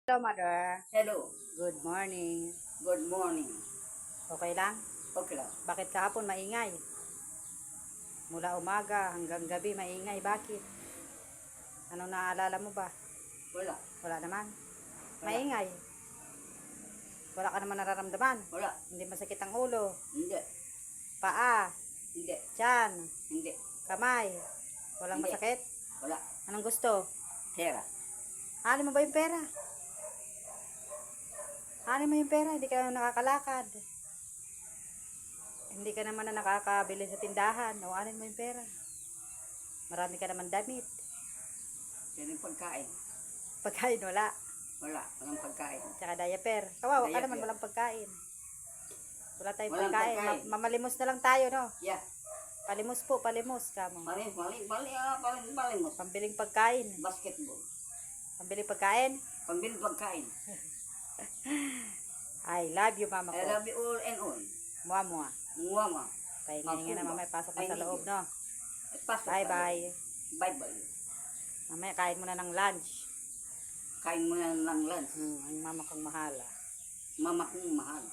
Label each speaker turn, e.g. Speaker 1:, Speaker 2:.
Speaker 1: Hello, mother.
Speaker 2: Hello.
Speaker 1: Good morning.
Speaker 2: Good morning.
Speaker 1: Okay lang?
Speaker 2: Okay lang.
Speaker 1: Bakit kahapon maingay? Mula umaga hanggang gabi maingay. Bakit? Ano naalala mo ba?
Speaker 2: Wala.
Speaker 1: Wala naman.
Speaker 2: Wala.
Speaker 1: Maingay. Wala ka naman nararamdaman.
Speaker 2: Wala.
Speaker 1: Hindi masakit ang ulo.
Speaker 2: Hindi.
Speaker 1: Paa.
Speaker 2: Hindi.
Speaker 1: Tiyan.
Speaker 2: Hindi.
Speaker 1: Kamay. Walang
Speaker 2: Hindi.
Speaker 1: masakit?
Speaker 2: Wala.
Speaker 1: Anong gusto?
Speaker 2: Pera.
Speaker 1: Hanin mo ba yung pera? Hanin mo yung pera. Hindi ka nakakalakad. Hindi ka naman na nakakabili sa tindahan. Hanin mo yung pera. Marami ka naman damit.
Speaker 2: Yan yung pagkain.
Speaker 1: Pagkain wala.
Speaker 2: Wala. Walang pagkain.
Speaker 1: Tsaka diaper. Kawawa ka
Speaker 2: Diaper.
Speaker 1: naman, walang pagkain. Wala tayong
Speaker 2: Walang
Speaker 1: pagkain.
Speaker 2: pagkain.
Speaker 1: Mamalimos na lang tayo, no?
Speaker 2: Yeah.
Speaker 1: Palimos po, palimos ka mo.
Speaker 2: Mali mo.
Speaker 1: Pambiling pagkain.
Speaker 2: Basketball.
Speaker 1: Pambiling pagkain.
Speaker 2: Pambili pagkain.
Speaker 1: I love you, mama
Speaker 2: I
Speaker 1: ko.
Speaker 2: love you all and all.
Speaker 1: Mua-mua.
Speaker 2: Mama.
Speaker 1: Pahinga na mamaya, pasok ka sa loob, no?
Speaker 2: At pasok ka.
Speaker 1: Bye-bye.
Speaker 2: Bye-bye.
Speaker 1: Mamaya, kain mo na ng lunch.
Speaker 2: Kain mo na ng lunch.
Speaker 1: Ang mama kong mahala.
Speaker 2: Mama kong mahal.